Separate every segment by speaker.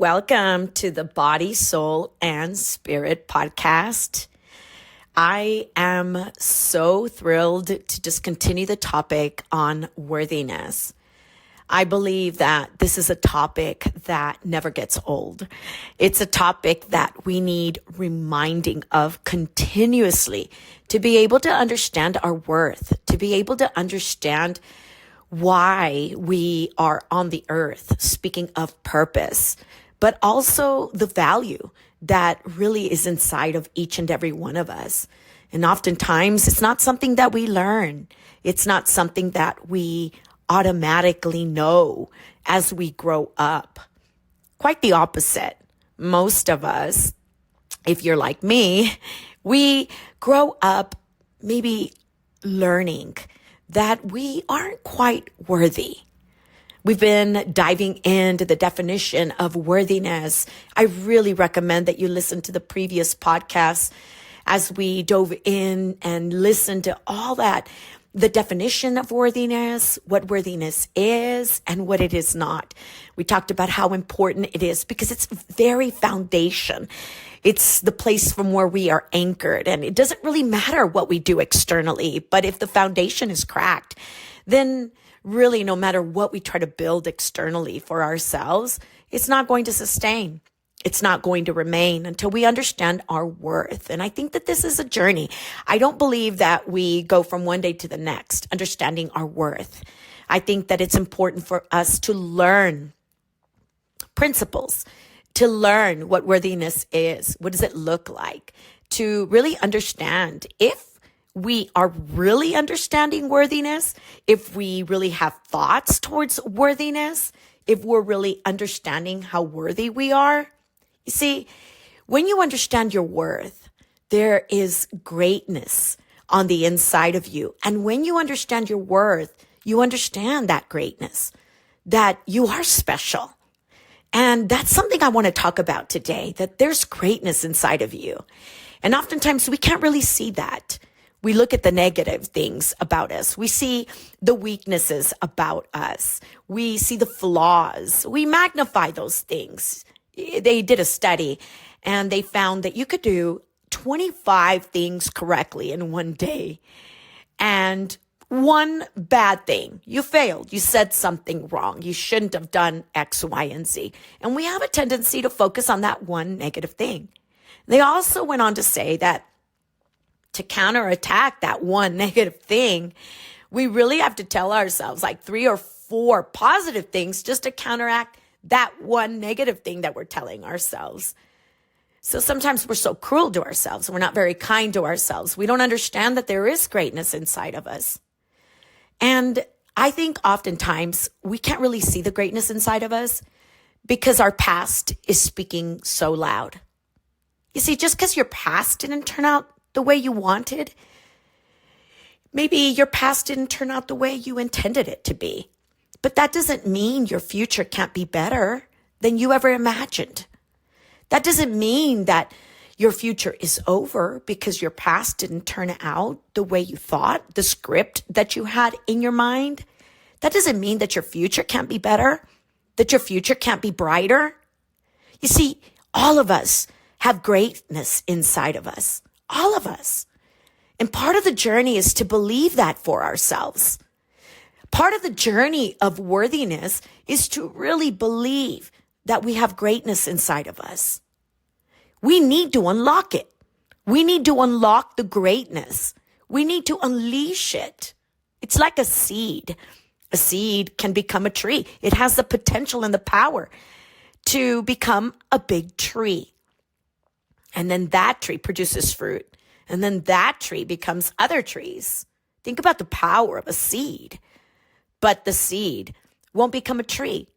Speaker 1: Welcome to the Body, Soul, and Spirit podcast. I am so thrilled to just continue the topic on worthiness. I believe that this is a topic that never gets old. It's a topic that we need reminding of continuously to be able to understand our worth, to be able to understand why we are on the earth, speaking of purpose, but also the value that really is inside of each and every one of us. And oftentimes it's not something that we learn. It's not something that we automatically know as we grow up. Quite the opposite. Most of us, if you're like me, we grow up maybe learning that we aren't quite worthy. We've been diving into the definition of worthiness. I really recommend that you listen to the previous podcasts as we dove in and listened to all that, the definition of worthiness, what worthiness is and what it is not. We talked about how important it is because it's very foundation. It's the place from where we are anchored, and it doesn't really matter what we do externally, but if the foundation is cracked, then really no matter what we try to build externally for ourselves, it's not going to sustain. It's not going to remain until we understand our worth. And I think that this is a journey. I don't believe that we go from one day to the next, understanding our worth. I think that it's important for us to learn principles, to learn what worthiness is. What does it look like? To really understand if we are really understanding worthiness, if we really have thoughts towards worthiness, if we're really understanding how worthy we are. You see, when you understand your worth, there is greatness on the inside of you. And when you understand your worth, you understand that greatness, that you are special. And that's something I want to talk about today, that there's greatness inside of you. And oftentimes we can't really see that. We look at the negative things about us. We see the weaknesses about us. We see the flaws. We magnify those things. They did a study and they found that you could do 25 things correctly in one day. And one bad thing, you failed. You said something wrong. You shouldn't have done X, Y, and Z. And we have a tendency to focus on that one negative thing. They also went on to say that to counterattack that one negative thing, we really have to tell ourselves like 3 or 4 positive things just to counteract that one negative thing that we're telling ourselves. So sometimes we're so cruel to ourselves. We're not very kind to ourselves. We don't understand that there is greatness inside of us. And I think oftentimes we can't really see the greatness inside of us because our past is speaking so loud. You see, just because your past didn't turn out the way you wanted, maybe your past didn't turn out the way you intended it to be. But that doesn't mean your future can't be better than you ever imagined. That doesn't mean that your future is over because your past didn't turn out the way you thought, the script that you had in your mind. That doesn't mean that your future can't be better, that your future can't be brighter. You see, all of us have greatness inside of us, all of us. And part of the journey is to believe that for ourselves. Part of the journey of worthiness is to really believe that we have greatness inside of us. We need to unlock it. We need to unlock the greatness. We need to unleash it. It's like a seed. A seed can become a tree. It has the potential and the power to become a big tree. And then that tree produces fruit. And then that tree becomes other trees. Think about the power of a seed. But the seed won't become a tree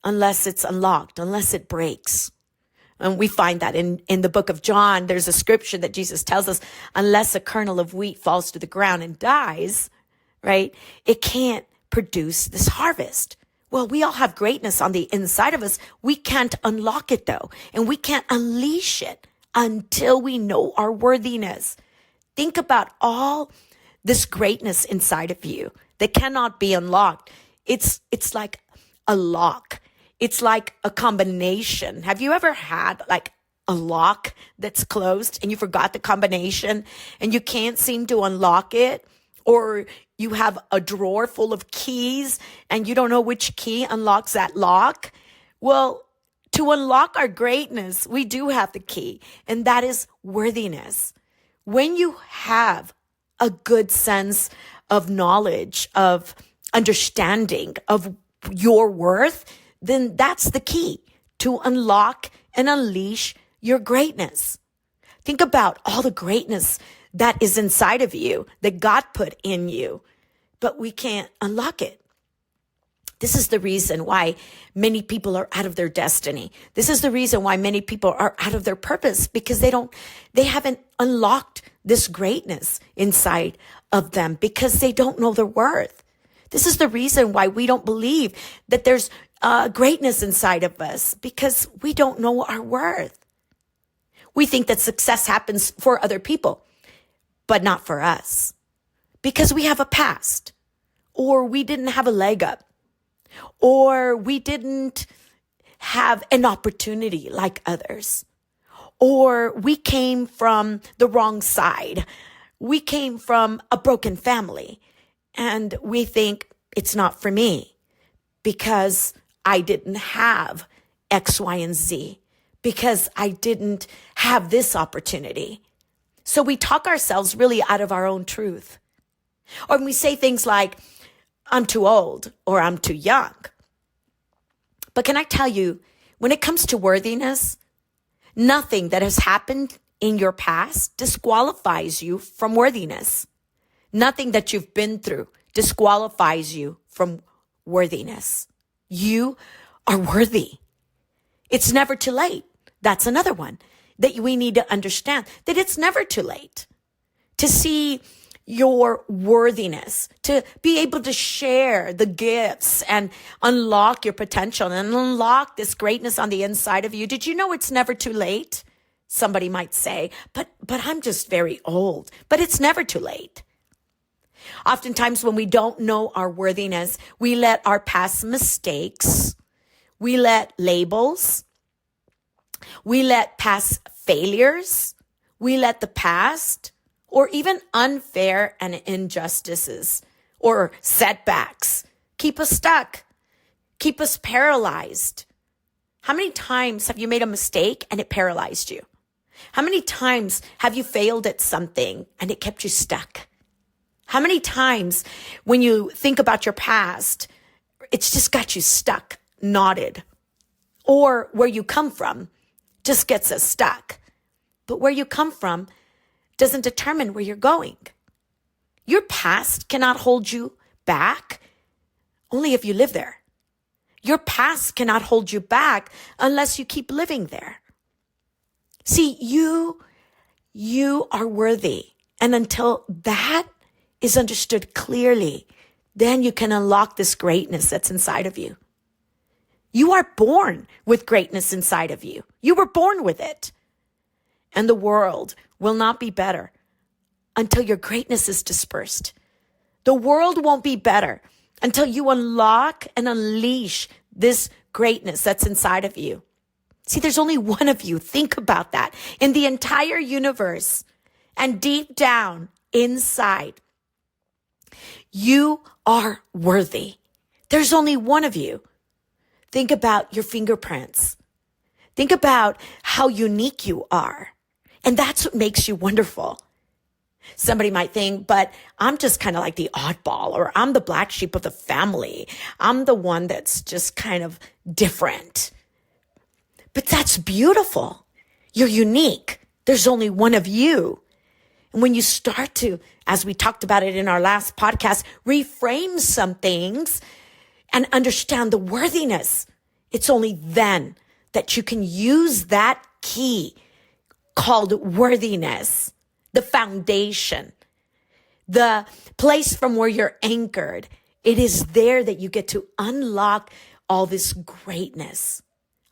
Speaker 1: unless it's unlocked, unless it breaks. And we find that in the book of John, there's a scripture that Jesus tells us, unless a kernel of wheat falls to the ground and dies, right, it can't produce this harvest. Well, we all have greatness on the inside of us. We can't unlock it though, and we can't unleash it until we know our worthiness. Think about all this greatness inside of you that cannot be unlocked. It's like a lock. It's like a combination. Have you ever had like a lock that's closed and you forgot the combination and you can't seem to unlock it? Or you have a drawer full of keys and you don't know which key unlocks that lock? Well, to unlock our greatness, we do have the key, and that is worthiness. When you have a good sense of knowledge, of understanding of your worth, then that's the key to unlock and unleash your greatness. Think about all the greatness that is inside of you, that God put in you, but we can't unlock it. This is the reason why many people are out of their destiny. This is the reason why many people are out of their purpose, because they haven't unlocked this greatness inside of them because they don't know their worth. This is the reason why we don't believe that there's greatness inside of us, because we don't know our worth. We think that success happens for other people, but not for us, because we have a past, or we didn't have a leg up, or we didn't have an opportunity like others, or we came from the wrong side. We came from a broken family, and we think it's not for me because I didn't have X, Y, and Z, because I didn't have this opportunity. So we talk ourselves really out of our own truth. Or we say things like, I'm too old, or I'm too young. But can I tell you, when it comes to worthiness, nothing that has happened in your past disqualifies you from worthiness. Nothing that you've been through disqualifies you from worthiness. You are worthy. It's never too late. That's another one that we need to understand, that it's never too late to see your worthiness, to be able to share the gifts and unlock your potential and unlock this greatness on the inside of you. Did you know it's never too late? Somebody might say, but I'm just very old. But it's never too late. Oftentimes when we don't know our worthiness, we let our past mistakes, we let labels, we let past failures, we let the past, or even unfair and injustices or setbacks keep us stuck, keep us paralyzed. How many times have you made a mistake and it paralyzed you? How many times have you failed at something and it kept you stuck? How many times when you think about your past, it's just got you stuck, knotted? Or where you come from just gets us stuck. But where you come from doesn't determine where you're going. Your past cannot hold you back only if you live there. Your past cannot hold you back unless you keep living there. See, you are worthy. And until that is understood clearly, then you can unlock this greatness that's inside of you. You are born with greatness inside of you. You were born with it. And the world will not be better until your greatness is dispersed. The world won't be better until you unlock and unleash this greatness that's inside of you. See, there's only one of you. Think about that. In the entire universe, and deep down inside, you are worthy. There's only one of you. Think about your fingerprints. Think about how unique you are. And that's what makes you wonderful. Somebody might think, but I'm just kind of like the oddball, or I'm the black sheep of the family. I'm the one that's just kind of different. But that's beautiful. You're unique. There's only one of you. And when you start to, as we talked about it in our last podcast, reframe some things and understand the worthiness, it's only then that you can use that key called worthiness, the foundation, the place from where you're anchored. It is there that you get to unlock all this greatness.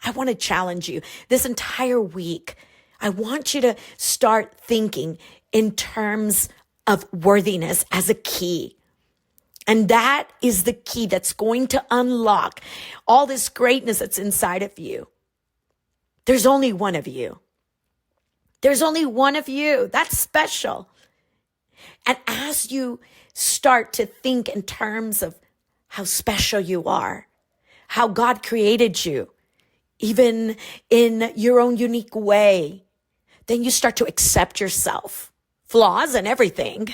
Speaker 1: I want to challenge you this entire week. I want you to start thinking in terms of worthiness as a key. And that is the key that's going to unlock all this greatness that's inside of you. There's only one of you. There's only one of you. That's special. And as you start to think in terms of how special you are, how God created you, even in your own unique way, then you start to accept yourself, flaws and everything.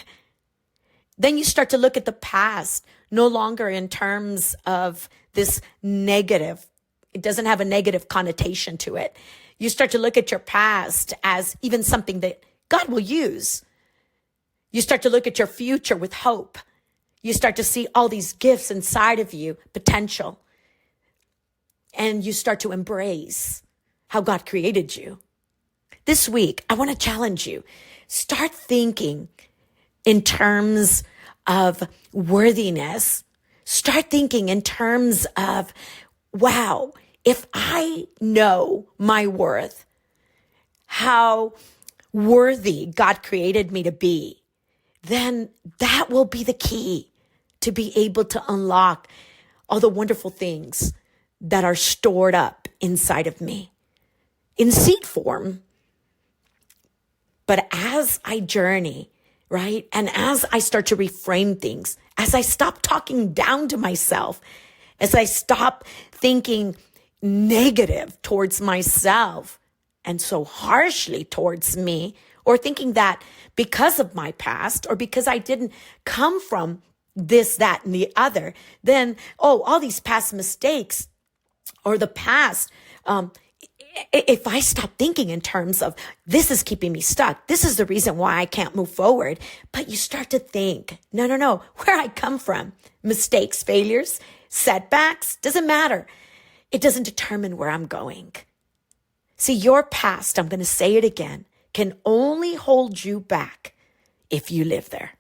Speaker 1: Then you start to look at the past, no longer in terms of this negative. It doesn't have a negative connotation to it. You start to look at your past as even something that God will use. You start to look at your future with hope. You start to see all these gifts inside of you, potential. And you start to embrace how God created you. This week, I want to challenge you. Start thinking in terms of worthiness. Start thinking in terms of, wow, if I know my worth, how worthy God created me to be, then that will be the key to be able to unlock all the wonderful things that are stored up inside of me in seed form. But as I journey, right, and as I start to reframe things, as I stop talking down to myself, as I stop thinking negative towards myself and so harshly towards me, or thinking that because of my past or because I didn't come from this, that, and the other, then, all these past mistakes or the past, if I stop thinking in terms of this is keeping me stuck, this is the reason why I can't move forward, but you start to think, no, where I come from, mistakes, failures, setbacks, doesn't matter. It doesn't determine where I'm going. See, your past, I'm going to say it again, can only hold you back if you live there.